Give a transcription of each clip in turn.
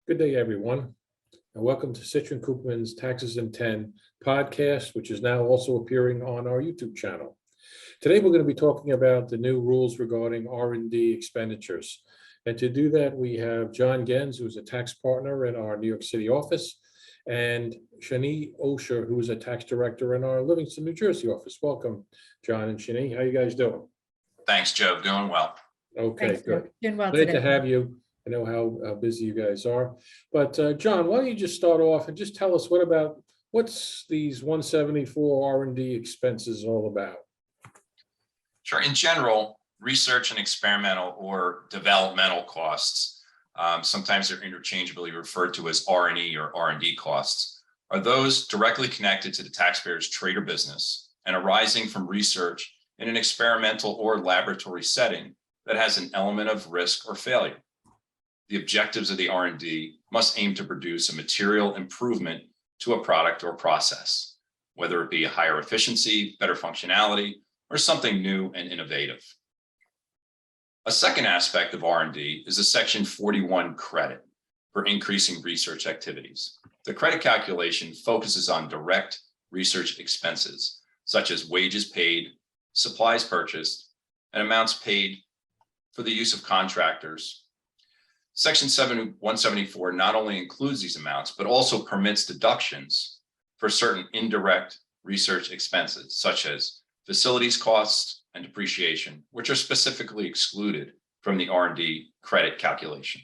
Good day, everyone, and welcome to Citrin Cooperman's Taxes in 10 podcast, which is now also appearing on our YouTube channel. Today, we're going to be talking about the new rules regarding R&D expenditures. And to do that, we have John Genz, who's a tax partner in our New York City office, and Shanee Osher, who is a tax director in our Livingston, New Jersey office. Welcome, John and Shanee. How you guys doing? Thanks, Joe. Doing well. Okay, Thanks, good. Doing well Great today. to have you. I know how busy you guys are, but John, why don't you just start off and just tell us what's these 174 R&D expenses all about? Sure. In general, research and experimental or developmental costs, sometimes they're interchangeably referred to as R&E or R&D costs, are those directly connected to the taxpayer's trade or business and arising from research in an experimental or laboratory setting that has an element of risk or failure. The objectives of the R&D must aim to produce a material improvement to a product or process, whether it be a higher efficiency, better functionality, or something new and innovative. A second aspect of R&D is a Section 41 credit for increasing research activities. The credit calculation focuses on direct research expenses, such as wages paid, supplies purchased, and amounts paid for the use of contractors. Section 174 not only includes these amounts, but also permits deductions for certain indirect research expenses, such as facilities costs and depreciation, which are specifically excluded from the R&D credit calculation.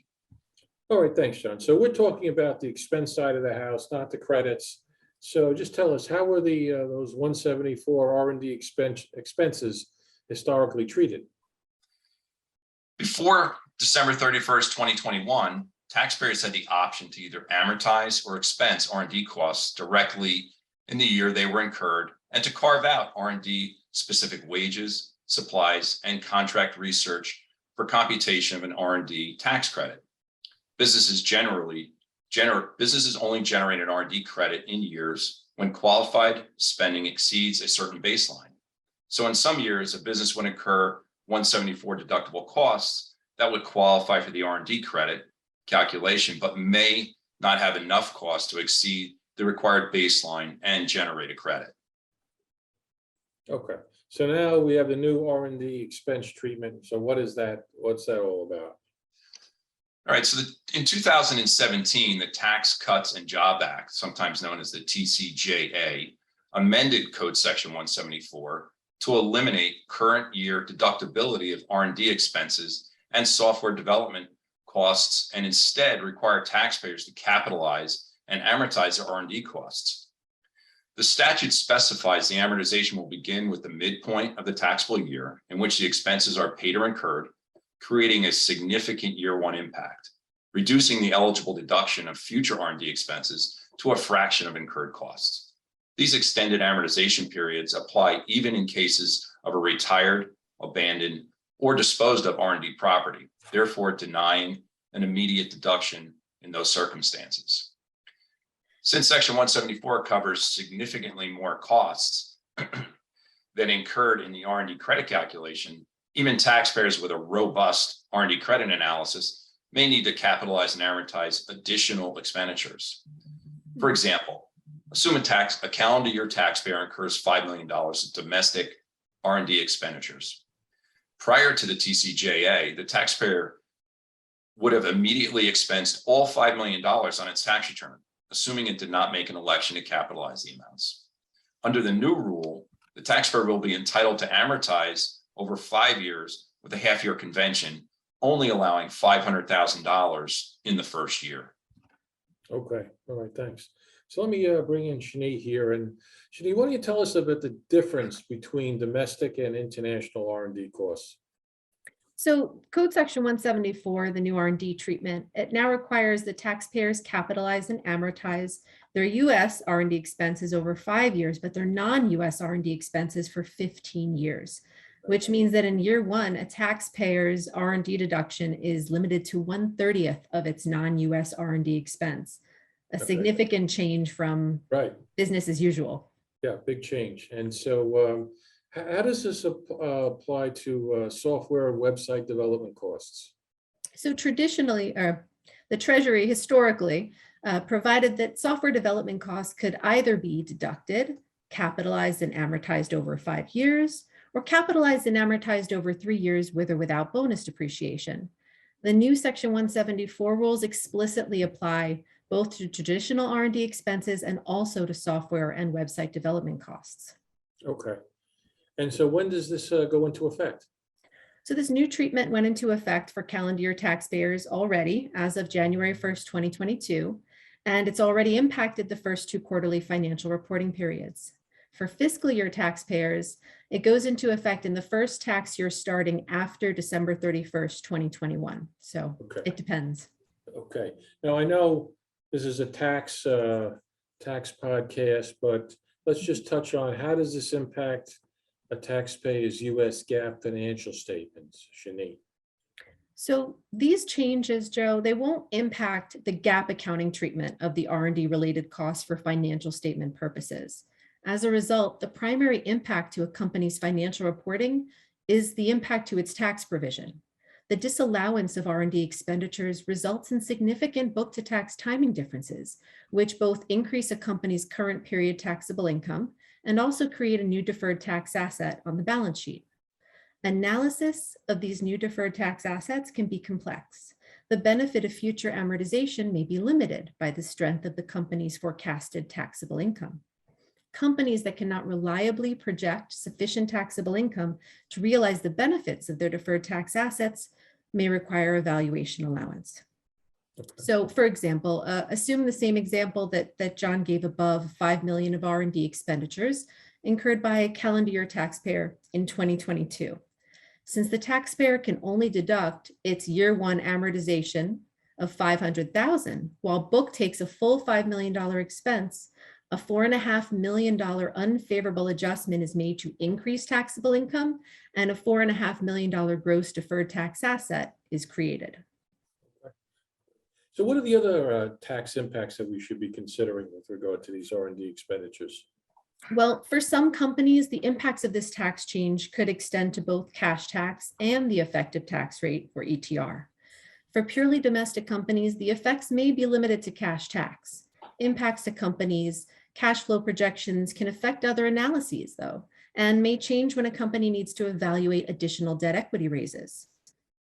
All right, thanks, John. So we're talking about the expense side of the house, not the credits. So just tell us, how were those 174 R&D expenses historically treated? Before December 31st, 2021, taxpayers had the option to either amortize or expense R&D costs directly in the year they were incurred and to carve out R&D specific wages, supplies, and contract research for computation of an R&D tax credit. Businesses only generate an R&D credit in years when qualified spending exceeds a certain baseline. So in some years, a business would incur 174 deductible costs that would qualify for the R&D credit calculation, but may not have enough cost to exceed the required baseline and generate a credit. Okay, so now we have the new R&D expense treatment. So what is that? What's that all about? All right, so in 2017, the Tax Cuts and Jobs Act, sometimes known as the TCJA, amended Code Section 174 to eliminate current year deductibility of R&D expenses and software development costs, and instead require taxpayers to capitalize and amortize their R&D costs. The statute specifies the amortization will begin with the midpoint of the taxable year in which the expenses are paid or incurred, creating a significant year one impact, reducing the eligible deduction of future R&D expenses to a fraction of incurred costs. These extended amortization periods apply even in cases of a retired, abandoned, or disposed of R&D property, therefore denying an immediate deduction in those circumstances. Since Section 174 covers significantly more costs than incurred in the R&D credit calculation, even taxpayers with a robust R&D credit analysis may need to capitalize and amortize additional expenditures. For example, assume a calendar year taxpayer incurs $5 million in domestic R&D expenditures. Prior to the TCJA, the taxpayer would have immediately expensed all $5 million on its tax return, assuming it did not make an election to capitalize the amounts. Under the new rule, the taxpayer will be entitled to amortize over 5 years with a half-year convention, only allowing $500,000 in the first year. Okay, all right, thanks. So let me bring in Shanee here. And Shanee, why don't you tell us about the difference between domestic and international R&D costs? So Code Section 174, the new R&D treatment, it now requires that taxpayers capitalize and amortize their U.S. R&D expenses over 5 years, but their non-U.S. R&D expenses for 15 years, which means that in year one, a taxpayer's R&D deduction is limited to 1/30 of its non-U.S. R&D expense, a significant change from business as usual. Yeah, big change. And so how does this apply to software and website development costs? So traditionally, The Treasury historically provided that software development costs could either be deducted, capitalized and amortized over 5 years, or capitalized and amortized over 3 years with or without bonus depreciation. The new Section 174 rules explicitly apply both to traditional R&D expenses and also to software and website development costs. Okay. And so when does this go into effect? So this new treatment went into effect for calendar year taxpayers already as of January 1st, 2022, and it's already impacted the first 2 quarterly financial reporting periods. For fiscal year taxpayers, it goes into effect in the first tax year starting after December 31st, 2021. So Okay. it depends. Okay. Now I know this is a tax podcast, but let's just touch on how does this impact a taxpayer's U.S. GAAP financial statements, Shanee? So these changes, Joe, they won't impact the GAAP accounting treatment of the R&D related costs for financial statement purposes. As a result, the primary impact to a company's financial reporting is the impact to its tax provision. The disallowance of R&D expenditures results in significant book-to-tax timing differences, which both increase a company's current period taxable income and also create a new deferred tax asset on the balance sheet. Analysis of these new deferred tax assets can be complex. The benefit of future amortization may be limited by the strength of the company's forecasted taxable income. Companies that cannot reliably project sufficient taxable income to realize the benefits of their deferred tax assets may require a valuation allowance. Okay. So for example, assume the same example that John gave above, 5 million of R&D expenditures incurred by a calendar year taxpayer in 2022. Since the taxpayer can only deduct its year 1 amortization of 500,000, while book takes a full $5 million expense, a $4.5 million unfavorable adjustment is made to increase taxable income, and a $4.5 million gross deferred tax asset is created. So what are the other tax impacts that we should be considering with regard to these R&D expenditures? Well, for some companies, the impacts of this tax change could extend to both cash tax and the effective tax rate, or ETR. For purely domestic companies, the effects may be limited to cash tax. Impacts to companies' cash flow projections can affect other analyses, though, and may change when a company needs to evaluate additional debt equity raises.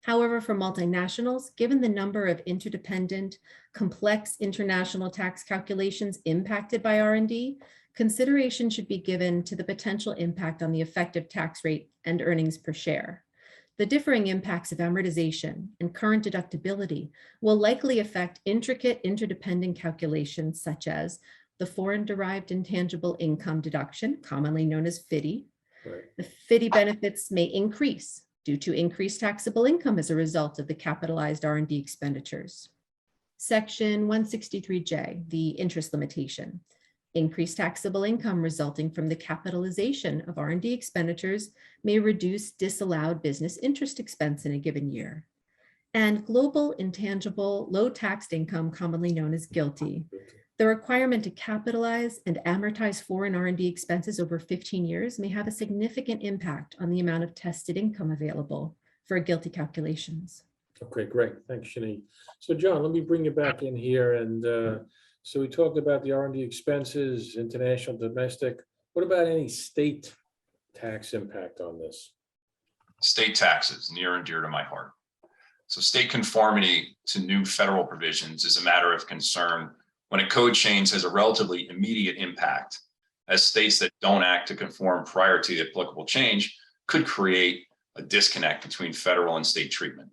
However, for multinationals, given the number of interdependent, complex international tax calculations impacted by R&D, consideration should be given to the potential impact on the effective tax rate and earnings per share. The differing impacts of amortization and current deductibility will likely affect intricate interdependent calculations such as the foreign derived intangible income deduction, commonly known as FDII. Right. The FDII benefits may increase due to increased taxable income as a result of the capitalized R&D expenditures. Section 163J, the interest limitation. Increased taxable income resulting from the capitalization of R&D expenditures may reduce disallowed business interest expense in a given year. And global intangible low taxed income, commonly known as GILTI. The requirement to capitalize and amortize foreign R&D expenses over 15 years may have a significant impact on the amount of tested income available for GILTI calculations. Okay, great. Thanks, Shanee. So John, let me bring you back in here. And so we talked about the R&D expenses, international, domestic. What about any state tax impact on this? State taxes, near and dear to my heart. So state conformity to new federal provisions is a matter of concern when a code change has a relatively immediate impact, as states that don't act to conform prior to the applicable change could create a disconnect between federal and state treatment.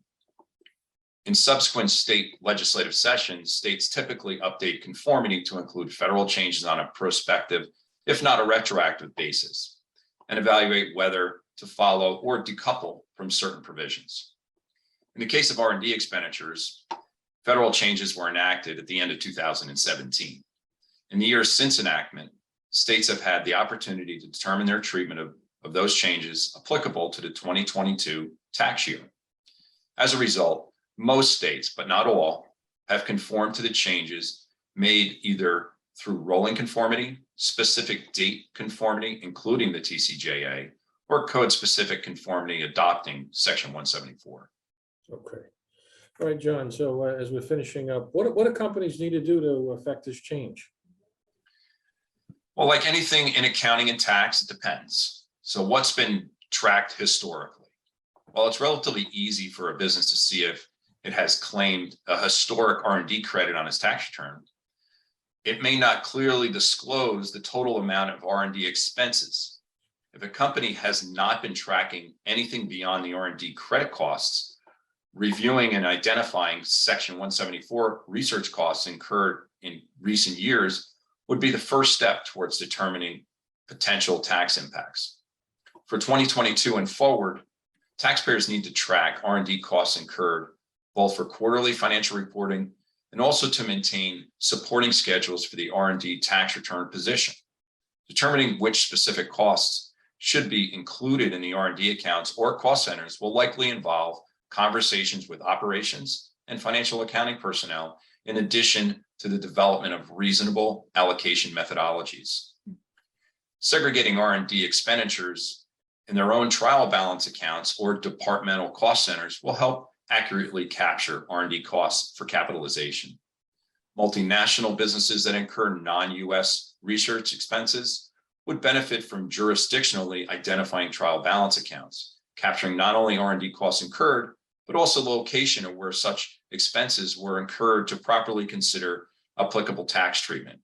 In subsequent state legislative sessions, states typically update conformity to include federal changes on a prospective, if not a retroactive basis, and evaluate whether to follow or decouple from certain provisions. In the case of R&D expenditures, federal changes were enacted at the end of 2017. In the years since enactment, states have had the opportunity to determine their treatment of those changes applicable to the 2022 tax year. As a result, most states, but not all, have conformed to the changes made either through rolling conformity, specific date conformity, including the TCJA, or code-specific conformity adopting Section 174. Okay. All right, John, so as we're finishing up, what do companies need to do to affect this change? Well, like anything in accounting and tax, it depends. So what's been tracked historically? Well, it's relatively easy for a business to see if it has claimed a historic R&D credit on its tax return. It may not clearly disclose the total amount of R&D expenses. If a company has not been tracking anything beyond the R&D credit costs, reviewing and identifying Section 174 research costs incurred in recent years would be the first step towards determining potential tax impacts. For 2022 and forward, taxpayers need to track R&D costs incurred both for quarterly financial reporting and also to maintain supporting schedules for the R&D tax return position. Determining which specific costs should be included in the R&D accounts or cost centers will likely involve conversations with operations and financial accounting personnel, in addition to the development of reasonable allocation methodologies. Segregating R&D expenditures in their own trial balance accounts or departmental cost centers will help accurately capture R&D costs for capitalization. Multinational businesses that incur non-US research expenses would benefit from jurisdictionally identifying trial balance accounts, capturing not only R&D costs incurred, but also the location of where such expenses were incurred to properly consider applicable tax treatment.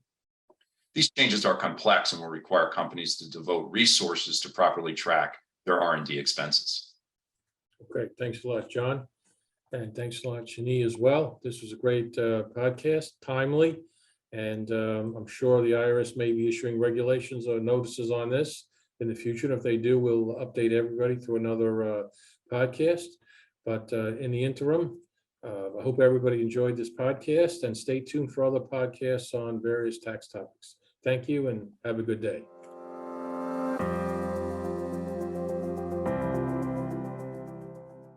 These changes are complex and will require companies to devote resources to properly track their R&D expenses. Okay, thanks a lot, John. And thanks a lot, Shanee, as well. This was a great podcast, timely. And I'm sure the IRS may be issuing regulations or notices on this in the future. And if they do, we'll update everybody through another podcast. But in the interim, I hope everybody enjoyed this podcast and stay tuned for other podcasts on various tax topics. Thank you and have a good day.